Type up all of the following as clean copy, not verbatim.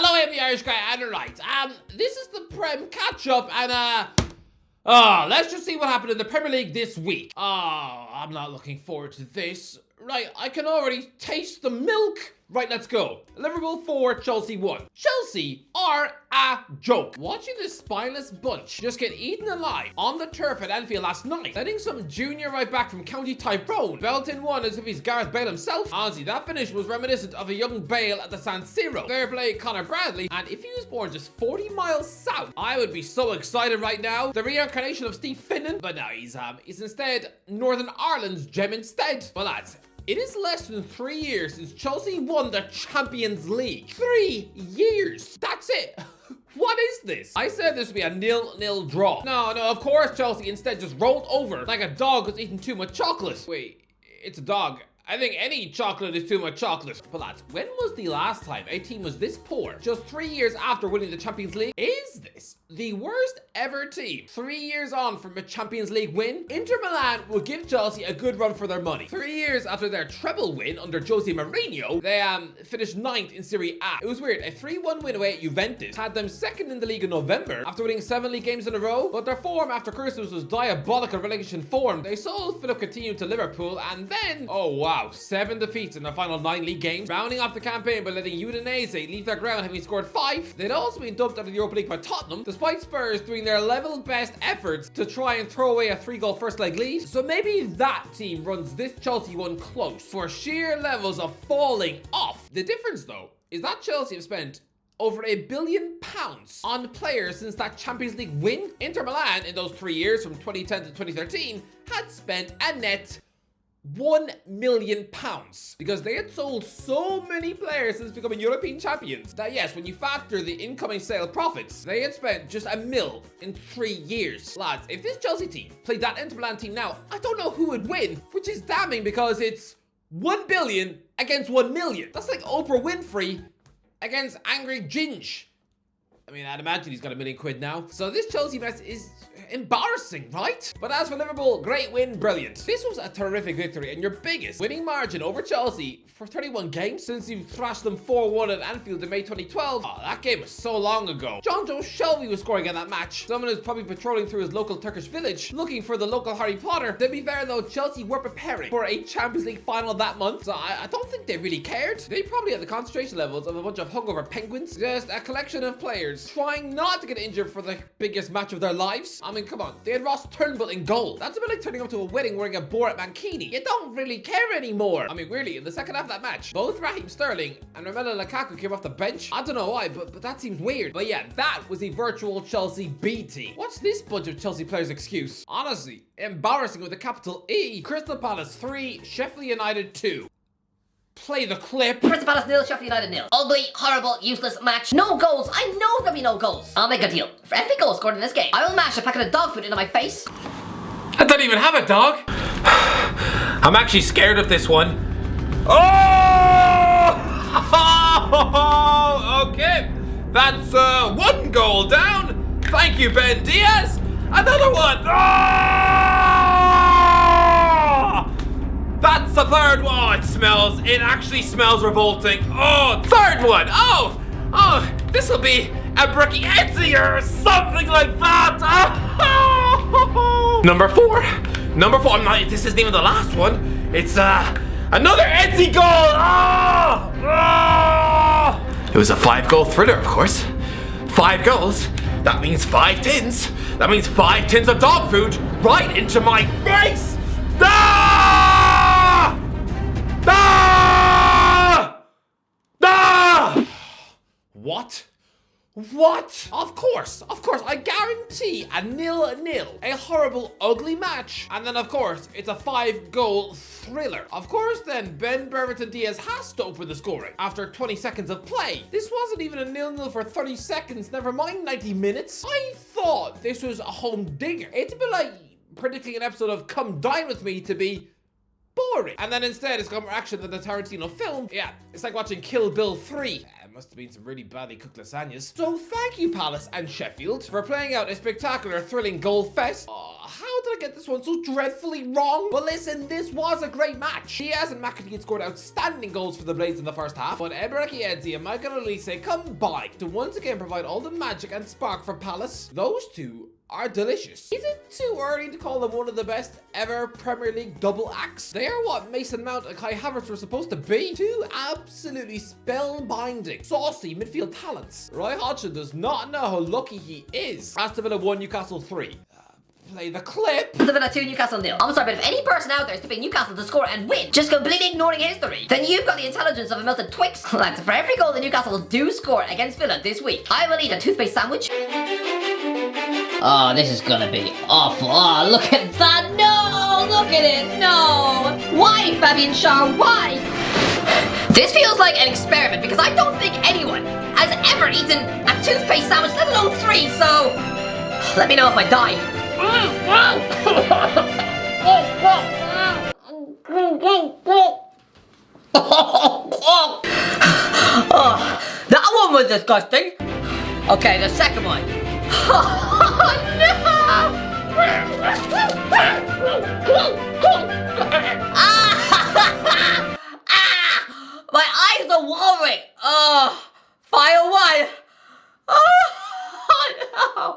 Hello, I'm the Irish guy, and right, this is the Prem catch-up, and, let's just see what happened in the Premier League this week. I'm not looking forward to this. Right, I can already taste the milk. Right, let's go. Liverpool 4, Chelsea 1. Chelsea are a joke. Watching this spineless bunch just get eaten alive on the turf at Anfield last night, letting some junior right back from County Tyrone belt in one as if he's Gareth Bale himself. Honestly, that finish was reminiscent of a young Bale at the San Siro. Fair play Connor Bradley, and if he was born just 40 miles south, I would be so excited right now. The reincarnation of Steve Finnan, but no, he's instead Northern Ireland's gem instead. But lads, it is less than 3 years since Chelsea won the Champions League. 3 years. That's it. What is this? I said this would be a 0-0 draw. No, of course Chelsea instead just rolled over like a dog who's eaten too much chocolate. Wait, it's a dog. I think any chocolate is too much chocolate. But lads, when was the last time a team was this poor just 3 years after winning the Champions League? Is this the worst ever team 3 years on from a Champions League win? Inter Milan will give Chelsea a good run for their money. 3 years after their treble win under Jose Mourinho, they finished 9th in Serie A. It was weird. A 3-1 win away at Juventus had them second in the league in November after winning 7 league games in a row. But their form after Christmas was diabolical relegation form. They sold Philip Coutinho to Liverpool, and then, oh wow, 7 defeats in the final 9 league games, rounding off the campaign by letting Udinese leave their ground having scored 5. They'd also been dumped out of the Europa League by Tottenham, despite Spurs doing their level best efforts to try and throw away a 3-goal first leg lead. So maybe that team runs this Chelsea one close for sheer levels of falling off. The difference though is that Chelsea have spent over £1 billion on players since that Champions League win. Inter Milan in those 3 years from 2010 to 2013 had spent a net £1 million because they had sold so many players since becoming European champions that yes, when you factor the incoming sale profits, they had spent just £1 million in 3 years. Lads, if this Chelsea team played that Inter Milan team now, I don't know who would win, which is damning because it's 1 billion against 1 million. That's like Oprah Winfrey against Angry Ginge. I mean, I'd imagine he's got £1 million now. So this Chelsea mess is embarrassing, right? But as for Liverpool, great win, brilliant. This was a terrific victory and your biggest winning margin over Chelsea for 31 games since you thrashed them 4-1 at Anfield in May 2012. Oh, that game was so long ago. John Joe Shelby was scoring in that match. Someone who's probably patrolling through his local Turkish village looking for the local Harry Potter. To be fair though, Chelsea were preparing for a Champions League final that month, so I don't think they really cared. They probably had the concentration levels of a bunch of hungover penguins. Just a collection of players trying not to get injured for the biggest match of their lives. I mean, come on, they had Ross Turnbull in goal. That's a bit like turning up to a wedding wearing a Borat Mankini. You don't really care anymore. I mean, really, in the second half of that match, both Raheem Sterling and Romelu Lukaku came off the bench. I don't know why, but that seems weird. But yeah, that was a virtual Chelsea B team. What's this bunch of Chelsea players' excuse? Honestly, embarrassing with a capital E. Crystal Palace 3, Sheffield United 2. Play the clip. Crystal Palace 0, Sheffield United 0. Ugly, horrible, useless match. No goals. I know there'll be no goals. I'll make a deal. For every goal scored in this game, I will mash a packet of dog food into my face. I don't even have a dog. I'm actually scared of this one. Oh! Okay. That's 1 goal down. Thank you, Ben Diaz. Another one. That's the third one. It actually smells revolting. Oh, third one. Oh, this will be a Brookie Etsy or something like that. Oh. Number four. This isn't even the last one. It's another Etsy goal. It was a 5-goal thriller, of course. 5 goals. That means 5 tins. That means 5 tins of dog food right into my face. What? Of course, I guarantee a 0-0. A horrible, ugly match. And then, of course, it's a 5-goal thriller. Of course, then, Ben Brereton Diaz has to open the scoring after 20 seconds of play. This wasn't even a 0-0 for 30 seconds, never mind 90 minutes. I thought this was a home dinger. It's a bit like predicting an episode of Come Dine With Me to be boring. And then instead, it's got more action than the Tarantino film. Yeah, it's like watching Kill Bill 3. it must have been some really badly cooked lasagnas. So thank you, Palace and Sheffield, for playing out a spectacular, thrilling goal fest. How did I get this one so dreadfully wrong? But listen, this was a great match. Diaz and McAtee had scored outstanding goals for the Blades in the first half, but Ebereki Edzi and Michael Elise combined to once again provide all the magic and spark for Palace. Those two are delicious. Is it too early to call them one of the best ever Premier League double acts? They are what Mason Mount and Kai Havertz were supposed to be. Two absolutely spellbinding, saucy midfield talents. Roy Hodgson does not know how lucky he is. Aston Villa 1, Newcastle 3. Play the clip. Aston Villa 2, Newcastle 0. I'm sorry, but if any person out there is tipping Newcastle to score and win, just completely ignoring history, then you've got the intelligence of a melted Twix. Lads, for every goal that Newcastle do score against Villa this week, I will eat a toothpaste sandwich. Oh, this is gonna be awful. Oh, look at that. No, look at it. No. Why, Fabian Schär? Why? This feels like an experiment because I don't think anyone has ever eaten a toothpaste sandwich, let alone 3, so let me know if I die. Oh, that one was disgusting. Okay, the second one. Oh, no! My eyes are watering. Oh, fire one. Oh, no.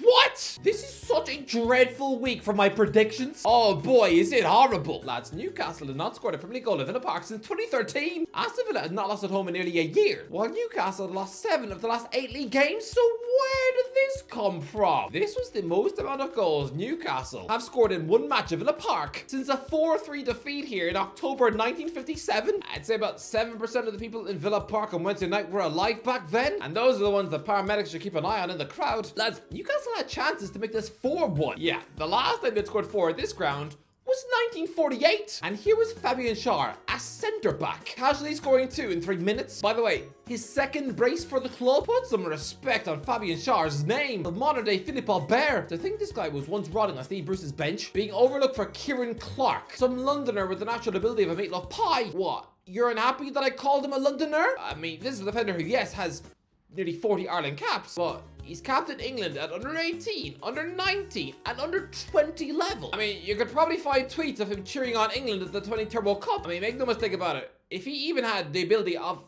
What? This is such a dreadful week for my predictions. Oh boy, is it horrible. Lads, Newcastle had not scored a Premier League goal at Villa Park since 2013. Aston Villa had not lost at home in nearly a year, while Newcastle had lost 7 of the last 8 league games. So where did this come from? This was the most amount of goals Newcastle have scored in one match at Villa Park since a 4-3 defeat here in October 1957. I'd say about 7% of the people in Villa Park on Wednesday night were alive back then, and those are the ones the paramedics should keep an eye on in the crowd. Lads, Newcastle had chances to make this 4-1. Yeah, the last time they'd scored 4 at this ground was 1948. And here was Fabian Schär, a centre-back, casually scoring 2 in 3 minutes. By the way, his second brace for the club. Put some respect on Fabian Schär's name. The modern-day Philippe Albert. To think this guy was once rotting on Steve Bruce's bench, being overlooked for Kieran Clark, some Londoner with the natural ability of a meatloaf pie. What? You're unhappy that I called him a Londoner? I mean, this is a defender who, yes, has nearly 40 Ireland caps, but he's captained England at under 18, under 19, and under 20 level. I mean, you could probably find tweets of him cheering on England at the 2010 World Cup. I mean, make no mistake about it. If he even had the ability of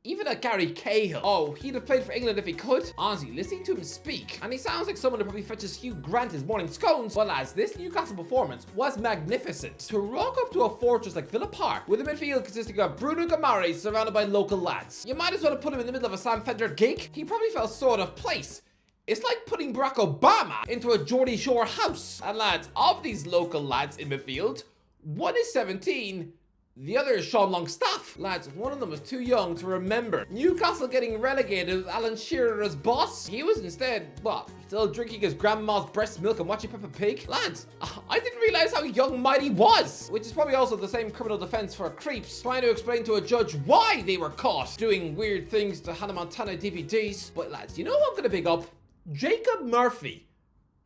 even a Gary Cahill, oh, he'd have played for England if he could. Honestly, listening to him speak, and he sounds like someone who probably fetches Hugh Grant his morning scones. Well, lads, this Newcastle performance was magnificent. To rock up to a fortress like Villa Park with a midfield consisting of Bruno Guimaraes surrounded by local lads, you might as well have put him in the middle of a Sam Fender gig. He probably felt so out of place. It's like putting Barack Obama into a Geordie Shore house. And lads, of these local lads in midfield, one is 17, the other is Sean Longstaff. Lads, one of them was too young to remember Newcastle getting relegated with Alan Shearer as boss. He was instead, what, still drinking his grandma's breast milk and watching Peppa Pig? Lads, I didn't realize how young Mighty was. Which is probably also the same criminal defense for creeps trying to explain to a judge why they were caught doing weird things to Hannah Montana DVDs. But lads, you know who I'm gonna pick up? Jacob Murphy,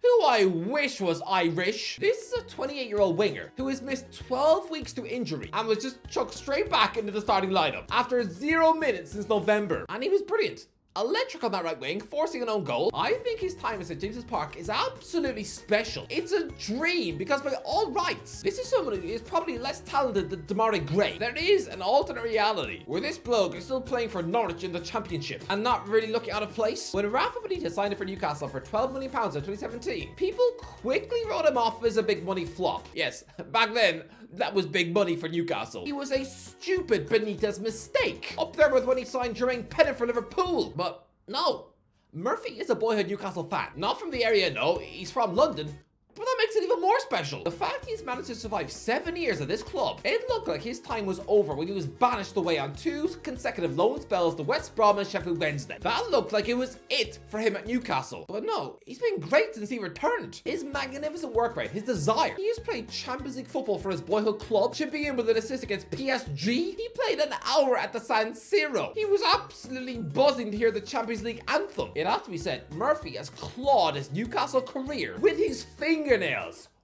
who I wish was Irish. This is a 28-year-old winger who has missed 12 weeks to injury and was just chucked straight back into the starting lineup after 0 minutes since November. And he was brilliant. Electric on that right wing, forcing an own goal. I think his time at St James's Park is absolutely special. It's a dream because by all rights, this is someone who is probably less talented than Demarai Gray. There is an alternate reality where this bloke is still playing for Norwich in the Championship and not really looking out of place. When Rafa Benitez signed it for Newcastle for £12 million in 2017, people quickly wrote him off as a big money flop. Yes, back then, that was big money for Newcastle. He was a stupid Benitez mistake. Up there with when he signed Jermaine Pennant for Liverpool. But no, Murphy is a boyhood Newcastle fan. Not from the area, no, he's from London. But that makes it even more special. The fact he's managed to survive 7 years at this club, it looked like his time was over when he was banished away on 2 consecutive loan spells to West Brom and Sheffield Wednesday. That looked like it was it for him at Newcastle. But no, he's been great since he returned. His magnificent work rate, his desire. He has played Champions League football for his boyhood club, chipping in with an assist against PSG. He played an hour at the San Siro. He was absolutely buzzing to hear the Champions League anthem. It has to be said, Murphy has clawed his Newcastle career with his fingernails.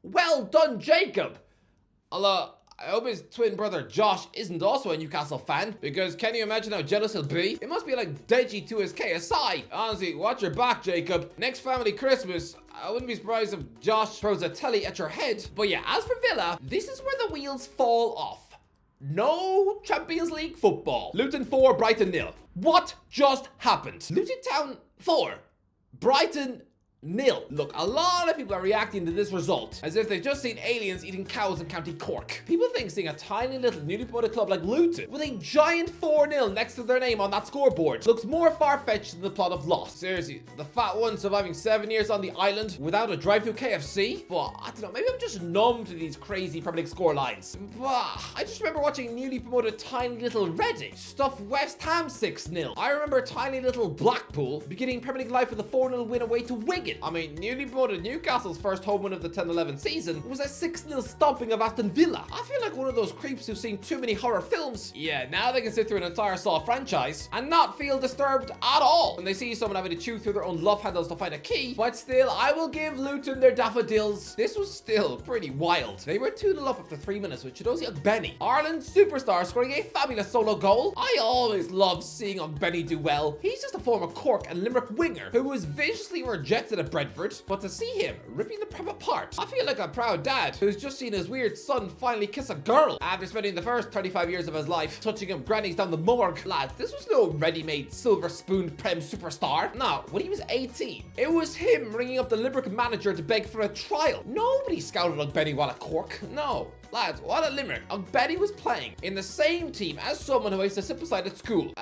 Well done, Jacob. Although, I hope his twin brother Josh isn't also a Newcastle fan, because can you imagine how jealous he'll be? It must be like Deji to his KSI. Honestly, watch your back, Jacob. Next family Christmas, I wouldn't be surprised if Josh throws a telly at your head. But yeah, as for Villa, this is where the wheels fall off. No Champions League football. Luton 4, Brighton 0. What just happened? Luton Town 4, Brighton 0. Look, a lot of people are reacting to this result as if they've just seen aliens eating cows in County Cork. People think seeing a tiny little newly promoted club like Luton with a giant 4-0 next to their name on that scoreboard looks more far-fetched than the plot of Lost. Seriously, the fat one surviving 7 years on the island without a drive-through KFC? But I don't know, maybe I'm just numb to these crazy Premier League score lines. But I just remember watching newly promoted tiny little Reading stuff West Ham 6-0. I remember tiny little Blackpool beginning Premier League life with a 4-0 win away to Wigan. I mean, newly promoted Newcastle's first home win of the 10-11 season was a 6-0 stomping of Aston Villa. I feel like one of those creeps who've seen too many horror films. Yeah, now they can sit through an entire Saw franchise and not feel disturbed at all when they see someone having to chew through their own love handles to find a key. But still, I will give Luton their daffodils. This was still pretty wild. They were 2-0 up after 3 minutes with Chidozie Ogbeni, Ireland's superstar, scoring a fabulous solo goal. I always love seeing Ogbeni do well. He's just a former Cork and Limerick winger who was viciously rejected at Brentford, but to see him ripping the Prem apart, I feel like a proud dad who's just seen his weird son finally kiss a girl after spending the first 35 years of his life touching him grannies down the morgue. Lad, this was no ready-made silver spoon Prem superstar. No, when he was 18, it was him ringing up the Limerick manager to beg for a trial. Nobody scouted Ogbeni while at Cork. No. Lads, while at Limerick, Ogbeni was playing in the same team as someone who I used to sit beside at school,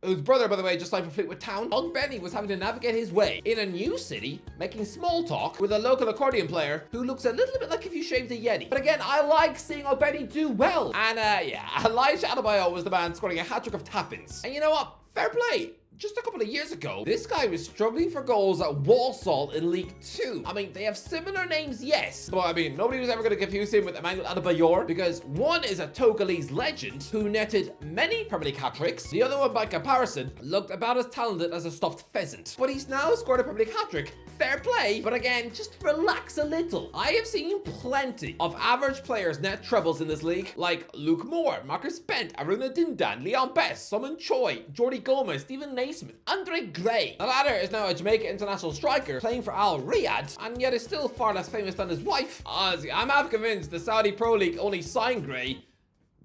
whose brother, by the way, just signed for Fleetwood Town. Ogbeni was having to navigate his way in a new city, making small talk with a local accordion player who looks a little bit like if you shaved a Yeti. But again, I like seeing Ogbeni do well. And yeah, Elijah Adebayo was the man scoring a hat-trick of tap-ins. And you know what? Fair play. Just a couple of years ago, this guy was struggling for goals at Walsall in League 2. I mean, they have similar names, yes, but I mean, nobody was ever going to confuse him with Emmanuel Adebayor, because one is a Togolese legend who netted many Premier League hat-tricks. The other one, by comparison, looked about as talented as a stuffed pheasant. But he's now scored a Premier League hat-trick. Fair play, but again, just relax a little. I have seen plenty of average players net trebles in this league, like Luke Moore, Marcus Bent, Aruna Dindan, Leon Best, Simon Choi, Jordi Gomez, Stephen Naismith, Andre Gray. The latter is now a Jamaica international striker playing for Al Riyadh, and yet is still far less famous than his wife. Honestly, I'm half convinced the Saudi Pro League only signed Gray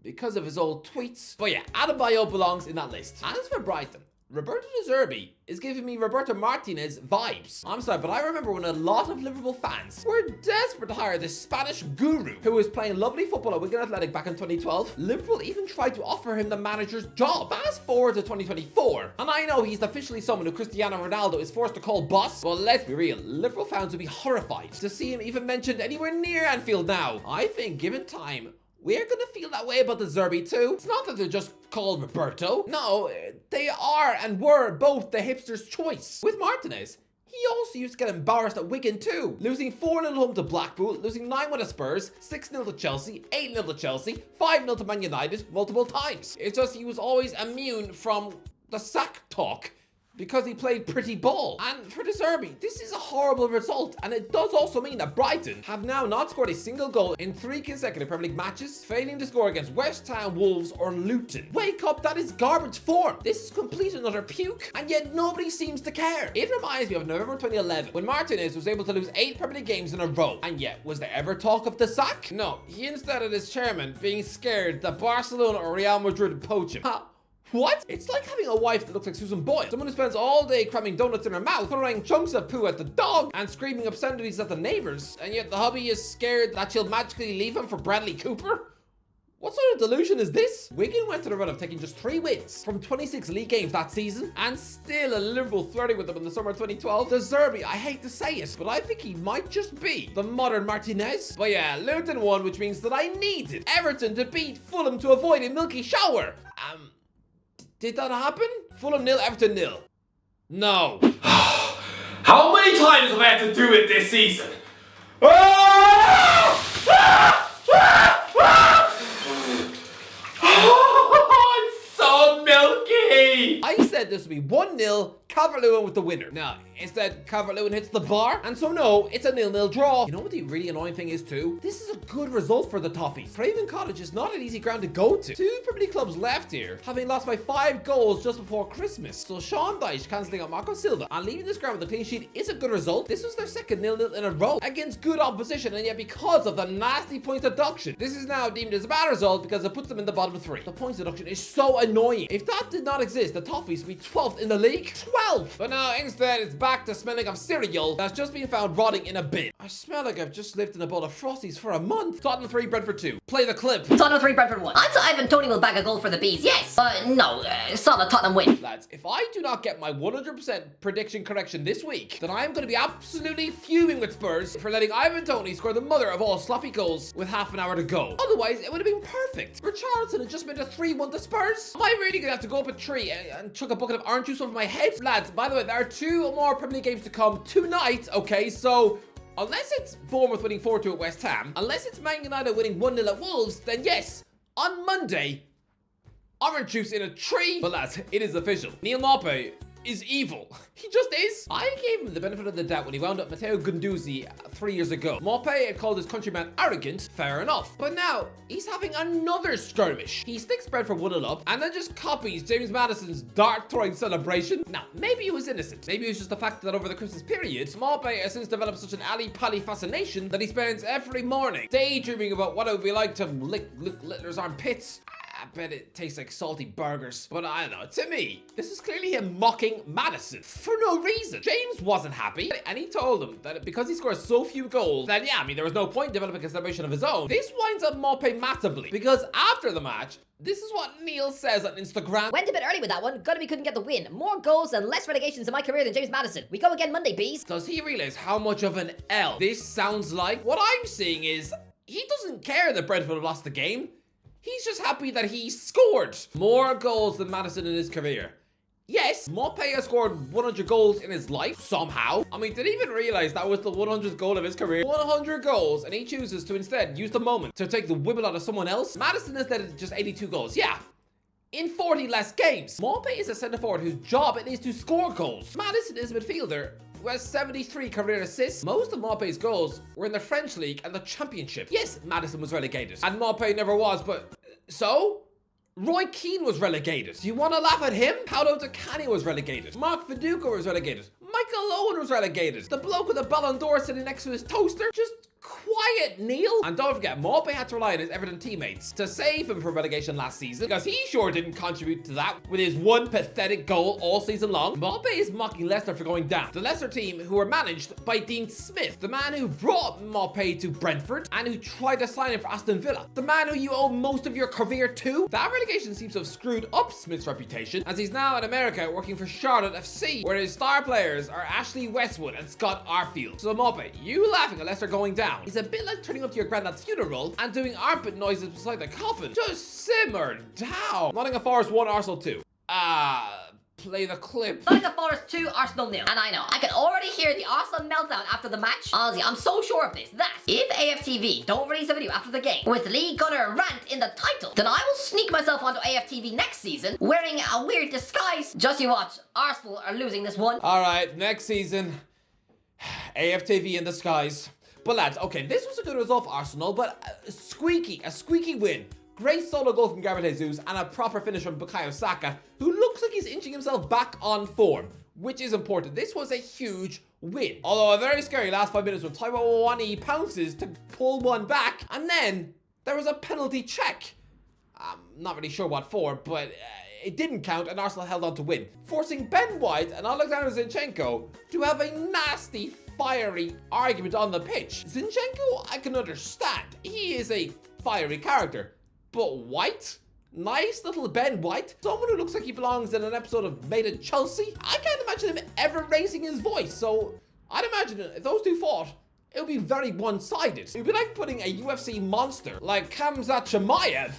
because of his old tweets. But yeah, Adebayo belongs in that list. As for Brighton, Roberto De Zerbi is giving me Roberto Martinez vibes. I'm sorry, but I remember when a lot of Liverpool fans were desperate to hire this Spanish guru who was playing lovely football at Wigan Athletic back in 2012. Liverpool even tried to offer him the manager's job. Fast forward to 2024, and I know he's officially someone who Cristiano Ronaldo is forced to call boss, but let's be real, Liverpool fans would be horrified to see him even mentioned anywhere near Anfield now. I think given time, we're gonna feel that way about the Zerbi too. It's not that they're just called Roberto. No, they are and were both the hipster's choice. With Martinez, he also used to get embarrassed at Wigan too, losing 4-0 home to Blackpool, losing 9-1 to Spurs, 6-0 to Chelsea, 8-0 to Chelsea, 5-0 to Man United multiple times. It's just he was always immune from the sack talk because he played pretty ball. And for De Zerbi, this is a horrible result, and it does also mean that Brighton have now not scored a single goal in 3 consecutive Premier League matches, failing to score against West Ham, Wolves or Luton. Wake up, that is garbage form. This is complete and utter puke, and yet nobody seems to care. It reminds me of November 2011, when Martinez was able to lose 8 Premier League games in a row, and yet was there ever talk of the sack? No, he instead of his chairman being scared that Barcelona or Real Madrid would poach him. What? It's like having a wife that looks like Susan Boyle. Someone who spends all day cramming donuts in her mouth, throwing chunks of poo at the dog, and screaming obscenities at the neighbors. And yet the hubby is scared that she'll magically leave him for Bradley Cooper? What sort of delusion is this? Wigan went to the run of taking just 3 wins from 26 league games that season, and still a Liverpool flirting with them in the summer of 2012. De Zerbi, I hate to say it, but I think he might just be the modern Martinez. But yeah, Luton won, which means that I needed Everton to beat Fulham to avoid a milky shower. Did that happen? Fulham 0, Everton 0. No. How many times have I had to do it this season? Oh, it's so milky! I said this would be 1-0 Calvert-Lewin with the winner. Now, instead, Calvert-Lewin hits the bar, and so no, it's a 0-0 draw. You know what the really annoying thing is too? This is a good result for the Toffees. Craven Cottage is not an easy ground to go to. Two Premier League clubs left here, having lost by 5 goals just before Christmas. So Sean Dyche cancelling out Marco Silva and leaving this ground with a clean sheet is a good result. This was their second 0-0 in a row against good opposition, and yet because of the nasty points deduction, this is now deemed as a bad result because it puts them in the bottom 3. The points deduction is so annoying. If that did not exist, the Toffees would be 12th in the league. 12th! But now instead it's back to smelling of cereal that's just been found rotting in a bin. I smell like I've just lived in a bowl of Frosties for a month. Tottenham 3, Brentford 2. Play the clip. Tottenham 3, Brentford 1. I'd say Ivan Toney will bag a goal for the Bees, yes. No, solid Tottenham win. Lads, if I do not get my 100% prediction correction this week, then I am going to be absolutely fuming with Spurs for letting Ivan Toney score the mother of all sloppy goals with half an hour to go. Otherwise, it would have been perfect. Richarlison had just made a 3-1 to Spurs. Am I really going to have to go up a tree and chuck a bucket of orange juice over my head? Lads, by the way, there are 2 more Premier League games to come tonight, okay? So unless it's Bournemouth winning 4-2 at West Ham, unless it's Man United winning 1-0 at Wolves, then yes, on Monday, orange juice in a tree. But lads, it is official. Neil Maupay is evil. He just is. I gave him the benefit of the doubt when he wound up Matteo Guendouzi 3 years ago. Maupay had called his countryman arrogant, fair enough. But now, he's having another skirmish. He sticks Brentford 1-0 up and then just copies James Maddison's dart-throwing celebration. Now, maybe he was innocent. Maybe it was just the fact that over the Christmas period, Maupay has since developed such an Ali Pali fascination that he spends every morning daydreaming about what it would be like to lick Littler's armpits. I bet it tastes like salty burgers. But I don't know, to me, this is clearly him mocking Maddison for no reason. James wasn't happy, and he told him that because he scores so few goals, that yeah, I mean, there was no point developing a celebration of his own. This winds up Maupay massively, because after the match, this is what Neil says on Instagram. Went a bit early with that one. Gotta be couldn't get the win. More goals and less relegations in my career than James Maddison. We go again Monday, Bees. Does he realize how much of an L this sounds like? What I'm seeing is, he doesn't care that Brentford have lost the game. He's just happy that he scored more goals than Maddison in his career. Yes, Maupay has scored 100 goals in his life, somehow. I mean, did he even realize that was the 100th goal of his career? 100 goals, and he chooses to instead use the moment to take the wibble out of someone else. Maddison instead of just 82 goals. Yeah, in 40 less games. Maupay is a centre-forward whose job it is to score goals. Maddison is a midfielder who has 73 career assists. Most of Maupay's goals were in the French League and the Championship. Yes, Maddison was relegated, and Maupay never was, but so? Roy Keane was relegated. Do you want to laugh at him? Paolo Di Canio was relegated. Mark Viduka was relegated. Michael Owen was relegated. The bloke with the Ballon d'Or sitting next to his toaster. Just quiet, Neil. And don't forget, Maupay had to rely on his Everton teammates to save him from relegation last season, because he sure didn't contribute to that with his one pathetic goal all season long. Maupay is mocking Leicester for going down. The Leicester team, who were managed by Dean Smith, the man who brought Maupay to Brentford and who tried to sign him for Aston Villa. The man who you owe most of your career to. That relegation seems to have screwed up Smith's reputation, as he's now in America working for Charlotte FC, where his star players are Ashley Westwood and Scott Arfield. So Maupay, you laughing at Leicester going down is a bit like turning up to your granddad's funeral and doing armpit noises beside the coffin. Just simmer down. Nottingham Forest 1, Arsenal 2. Play the clip. Nottingham Forest 2, Arsenal 0. And I know, I can already hear the Arsenal meltdown after the match. Honestly, I'm so sure of this, that if AFTV don't release a video after the game with Lee Gunner rant in the title, then I will sneak myself onto AFTV next season wearing a weird disguise. Just you watch, Arsenal are losing this one. Alright, next season, AFTV in the skies. But lads, okay, this was a good result for Arsenal, but a squeaky win. Great solo goal from Gabriel Jesus and a proper finish from Bukayo Saka, who looks like he's inching himself back on form, which is important. This was a huge win. Although a very scary last 5 minutes when Taiwo Awoniyi pounces to pull one back, and then there was a penalty check. I'm not really sure what for, but it didn't count and Arsenal held on to win, forcing Ben White and Alexander Zinchenko to have a nasty, fiery argument on the pitch. Zinchenko, I can understand. He is a fiery character. But White? Nice little Ben White? Someone who looks like he belongs in an episode of Made in Chelsea? I can't imagine him ever raising his voice, so I'd imagine if those two fought, it would be very one-sided. It would be like putting a UFC monster like Khamzat Chimaev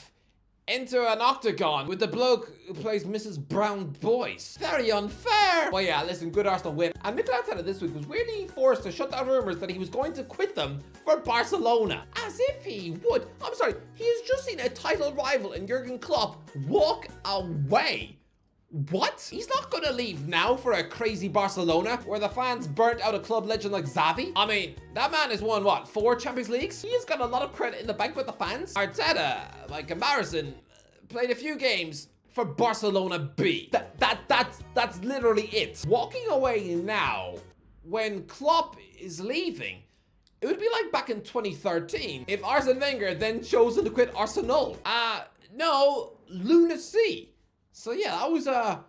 into an octagon with the bloke who plays Mrs. Brown Boys. Very unfair. Well, yeah, listen, good Arsenal win. And Mikel Arteta this week was weirdly forced to shut down rumors that he was going to quit them for Barcelona. As if he would. I'm sorry, he has just seen a title rival in Jurgen Klopp walk away. What? He's not gonna leave now for a crazy Barcelona where the fans burnt out a club legend like Xavi? I mean, that man has won, what, 4 Champions Leagues? He has got a lot of credit in the bank with the fans. Arteta, by comparison, played a few games for Barcelona B. That's literally it. Walking away now, when Klopp is leaving, it would be like back in 2013 if Arsene Wenger then chosen to quit Arsenal. No, lunacy. So yeah, that was a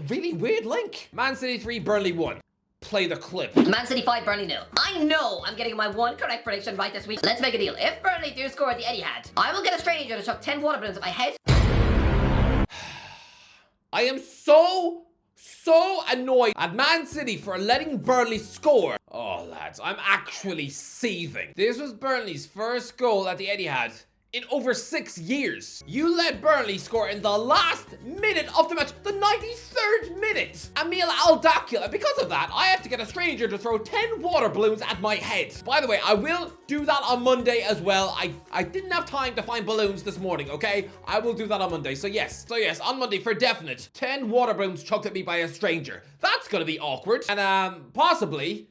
really weird link. Man City 3, Burnley 1. Play the clip. Man City 5, Burnley 0. I know I'm getting my one correct prediction right this week. Let's make a deal. If Burnley do score at the Etihad, I will get a stranger to chuck 10 water balloons at my head. I am so annoyed at Man City for letting Burnley score. Oh, lads, I'm actually seething. This was Burnley's first goal at the Etihad in over 6 years. You let Burnley score in the last minute of the match, the 93rd minute. Emil Al-Dakil, and because of that, I have to get a stranger to throw 10 water balloons at my head. By the way, I will do that on Monday as well. I didn't have time to find balloons this morning, okay? I will do that on Monday, so yes, on Monday for definite, 10 water balloons chucked at me by a stranger. That's gonna be awkward. And possibly,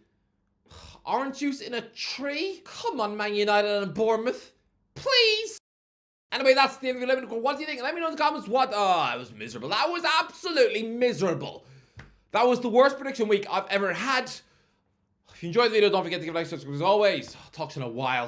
orange juice in a tree? Come on, Man United and Bournemouth. Please. Anyway, that's the end of the 11. What do you think? Let me know in the comments what. Oh, it was miserable. That was absolutely miserable. That was the worst prediction week I've ever had. If you enjoyed the video, don't forget to give a like, subscribe as always. I'll talk to you in a while.